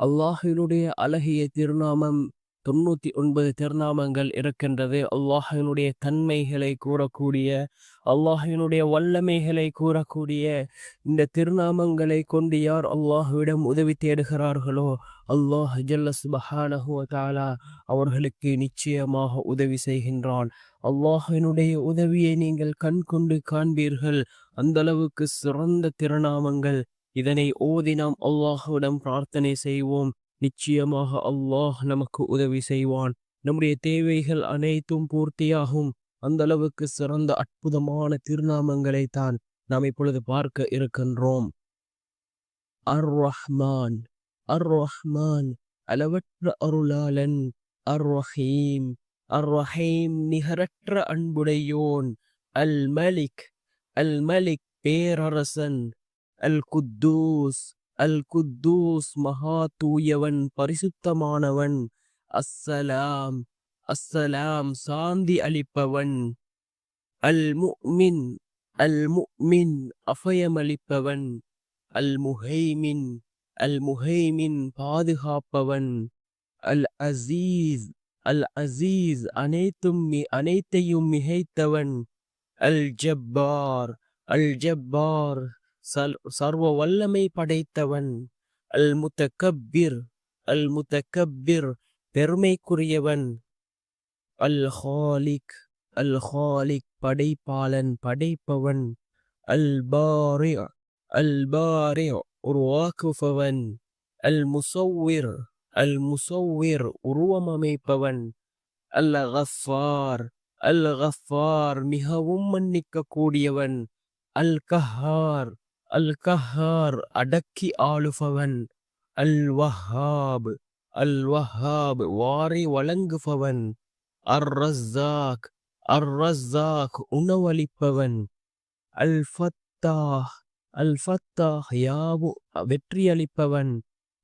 அல்லாஹினுடைய அழகிய திருநாமம் 99 திருநாமங்கள் இருக்கின்றது. அல்லாஹினுடைய தன்மைகளை கூறக்கூடிய, அல்லாஹினுடைய வல்லமைகளை கூறக்கூடிய இந்த திருநாமங்களை கொண்டு யார் அல்லாஹ்விடம் உதவி தேடுகிறார்களோ அல்லாஹ் ஜல்ல சுப்ஹானஹு வ தஆலா அவர்களுக்கு நிச்சயமாக உதவி செய்கின்றான். அல்லாஹினுடைய உதவியை நீங்கள் கண் கொண்டு காண்பீர்கள். அந்த அளவுக்கு சிறந்த திருநாமங்கள். இதனை ஓதி நாம் அல்லாஹ்விடம் பிரார்த்தனை செய்வோம். நிச்சயமாக அல்லாஹ் நமக்கு உதவி செய்வான். நம்முடைய தேவைகள் அனைத்தும் பூர்த்தியாகும். அந்த அளவுக்கு சிறந்த அற்புதமான திருநாமங்களை தான் நாம் இப்பொழுது பார்க்க இருக்கின்றோம். அர் ரஹ்மான், அர் ரஹ்மான், அளவற்ற அருளாளன். அர் ரஹீம், அர் ரஹீம், நிகரற்ற அன்புடையோன். அல் மலிக், அல் மலிக், பேரரசன். அல் குத்தூஸ், அல் குத்தூஸ், மகா தூயவன், பரிசுத்தமானவன். அஸ்ஸலாம், அஸ்ஸலாம், சாந்தி அளிப்பவன். அல் முஃமின், அல் முஃமின், அபயமளிப்பவன். அல் முஹைமின், அல் முஹைமின், பாதுகாப்பவன். அல் அசீஸ், அல் அசீஸ், அனைத்தையும் மிகைத்தவன். அல் ஜப்பார், அல் ஜப்பார், சர்வ வல்லமை படைத்தவன். அல் முத்தகப்பிர், அல் முத்தகப்பிர், பெருமைக்குரியவன். அல் ஹாலிக், அல் ஹாலிக், படைப்பாளன், படைப்பவன். அல் பாரி, அல் பாரி, உருவாக்குபவன். அல் முசவ்விர், அல் முசவ்விர், உருவமமைப்பவன். அல் கஃபார், அல் கஃபார், மிகவும் மன்னிக்க கூடியவன். அல் கஹார், அல் கஹார், அடக்கி ஆளுபவன். அல் வஹாப், அல் வஹாப், வாரி வழங்குபவன். அர் ரஸாக், அர் ரஸாக், உணவளிப்பவன். அல் ஃபத்தாஹ், அல் ஃபத்தாஹ், யாவும் வெற்றியளிப்பவன்.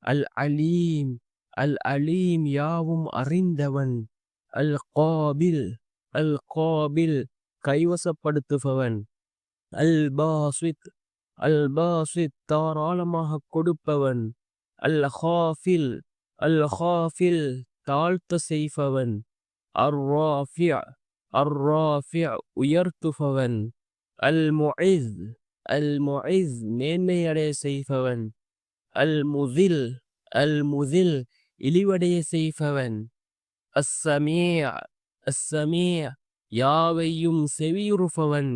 அல் அலீம், அல் அலீம், யாவும் அறிந்தவன். அல் காபில், அல் காபில், கைவசப்படுத்துபவன். அல் பாசித், அல் பாசித், தாராளமாக கொடுப்பவன். அல் ஹாஃபில், அல் ஹாஃபில், தாழ்த்த செய்பவன். அர் ராஃபி, அர் ராஃபி, உயர்த்துபவன். அல் முஇஸ், அல் முஇஸ், மேன்மையடைய செய்பவன். அல் முதில், அல் முதில், இழிவடைய செய்பவன். அஸ்ஸமீ, அஸ்ஸமீ, யாவையும் செவியுறுபவன்.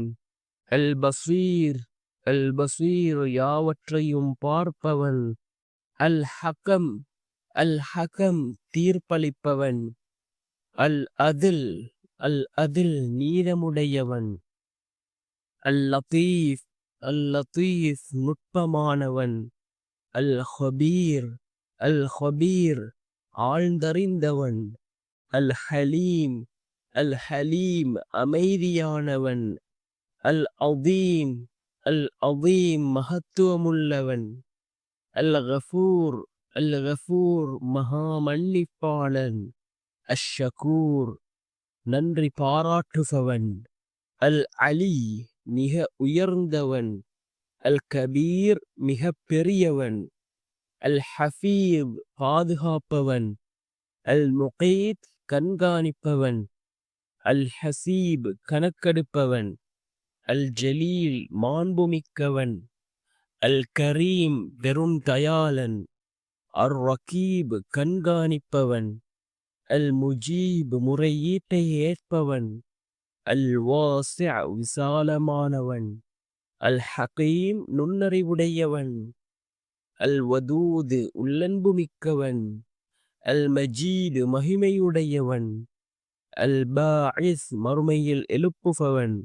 அல் பசீர், அல் பசீர், யாவற்றையும் பார்ப்பவன். அல் ஹகம், அல் ஹகம், தீர்ப்பளிப்பவன். அல் அதில், அல் அதில், நீதமுடையவன். அல் லத்தீஃப், அல் லத்தீஃப், நுட்பமானவன். அல் ஹபீர், அல் ஹபீர், ஆழ்ந்தறிந்தவன். அல் ஹலீம், அல் ஹலீம், அமைதியானவன். அல் அதீம், அல் அதீம், மகத்துவமுள்ளவன். அல் கஃபூர், அல் கஃபூர், மகா மன்னிப்பாளன். அஷ்ஷகூர், நன்றி பாராட்டுபவன். அல் அலி, மிக உயர்ந்தவன். அல் கபீர், மிக பெரியவன். அல் ஹஃபீத், பாதுகாப்பவன். அல் முகீத், கண்காணிப்பவன். அல் ஹசீப், கணக்கெடுப்பவன். அல் ஜலீல், மாண்புமிக்கவன். அல் கரீம், வெறும் தயாளன். அர் ரகீப், கண்காணிப்பவன். அல் முஜீப், முறையீட்டை ஏற்பவன். அல் வாசி', விசாலமானவன். அல் ஹகீம், நுண்ணறிவுடையவன். அல் வதூத், உள்ளன்புமிக்கவன். அல் மஜீத், மகிமையுடையவன். அல் பாஇஸ், மறுமையில் எழுப்புபவன்.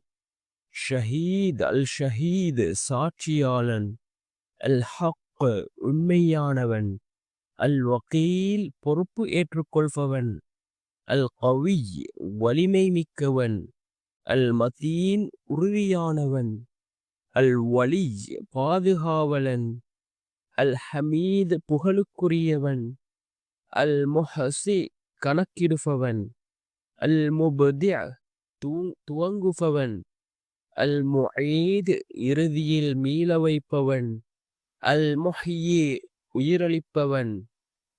ஷஹீத், அல் ஷஹீத், சாட்சியாளன். அல் ஹக், உண்மையானவன். அல் வகீல், பொறுப்பு ஏற்றுக்கொள்பவன். அல் கவி, வலிமை மிக்கவன். அல் மதீன், உறுதியானவன். அல் வலி, பாதுகாவலன். அல் ஹமீத், புகழுக்குரியவன். அல் முஹசி, கணக்கிடுபவன். அல் முபதி', துவங்குபவன். அல் முஈத், இறுதியில் மீள வைப்பவன். அல் முஹ்யி, உயிரளிப்பவன்.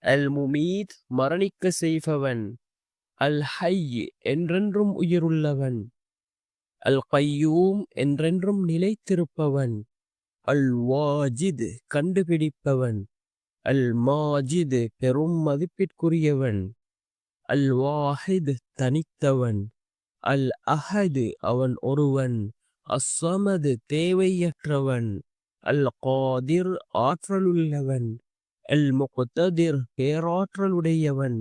அல் முமீத் மரணிக்க செய்பவன், அல் ஹய் என்றென்றும் உயிருள்ளவன், அல் கய்யூம் என்றென்றும் நிலைத்திருப்பவன், அல் வாஜித் கண்டுபிடிப்பவன், அல் மாஜித் பெரும் மதிப்பிற்குரியவன், அல் வாஹித் தனித்தவன், அல் அஹது அவன் ஒருவன், அஸ்ஸமது தேவையற்றவன், அல் காதிர் ஆற்றலுள்ளவன், அல் முக்ததிர் பேராற்றலுடையவன்,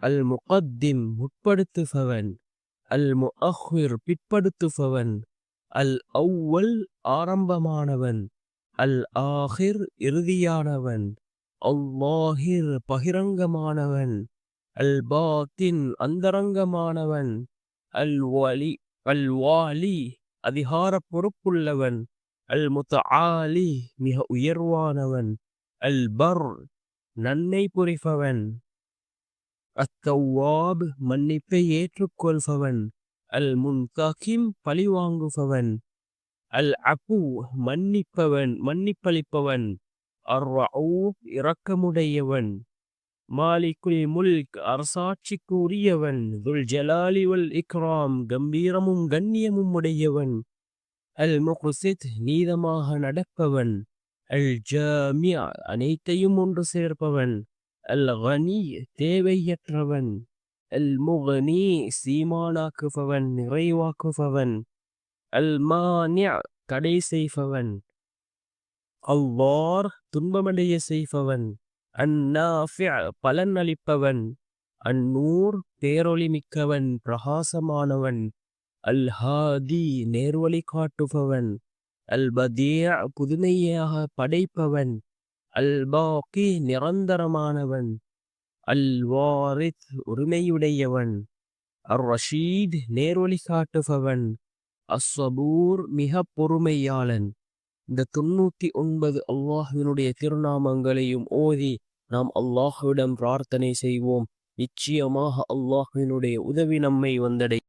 அல் முகத்திம் முற்படுத்துபவன், அல் முஅஹ்விர் பிற்படுத்துபவன், அல் அவ்வல் ஆரம்பமானவன், அல் ஆஹிர் இறுதியானவன், அல்லாஹிர் பகிரங்கமானவன், அல் பாத்தின் அந்தரங்கமானவன், அல் வலி அல் வாலி அதிகார பொறுப்புள்ளவன், அல் முத்தஆலி மிக உயர்வானவன், அல் பர் நன்மை புரிபவன், அத்தவ்வாப் மன்னிப்பை ஏற்றுக்கொள்பவன், அல் முன்தகிம் பழிவாங்குபவன், அல் அபு மன்னிப்பளிப்பவன், அர் ரഊஃப் இரக்கமுடையவன், மாலிகுல் முல்க் அரசாட்சிக்கு உரியவன், துல் ஜலாலி வல் இக்ராம் கம்பீரமும் கண்ணியமும் உடையவன், அல் முக்சித் நீதமாக நடப்பவன், அல் ஜாமி அனைத்தையும் ஒன்று சேர்ப்பவன், அல் கனி தேவையற்றவன், அல் முகனி சீமானாக்குபவன் நிறைவாக்குபவன், அல் மானி தடை செய்பவன், அல்லார் துன்பமடைய செய்பவன், அந்நாஃபி பலன் அளிப்பவன், அந்நூர் பேரொளி மிக்கவன் பிரகாசமானவன், அல் ஹாதி நேர்வழி காட்டுபவன், அல் பதீஅ புதுமையாக படைப்பவன், அல் பாக்கி நிரந்தரமானவன், அல் வாரித் உரிமையுடையவன், அர் ரஷீத் நேர்வழி காட்டுபவன், அஸ்ஸபூர் மிக பொறுமையாளன். இந்த 99 அல்லாஹ்வினுடைய திருநாமங்களையும் ஓதி நாம் அல்லாஹ்விடம் பிரார்த்தனை செய்வோம். நிச்சயமாக அல்லாஹ்வினுடைய உதவி நம்மை வந்தடை.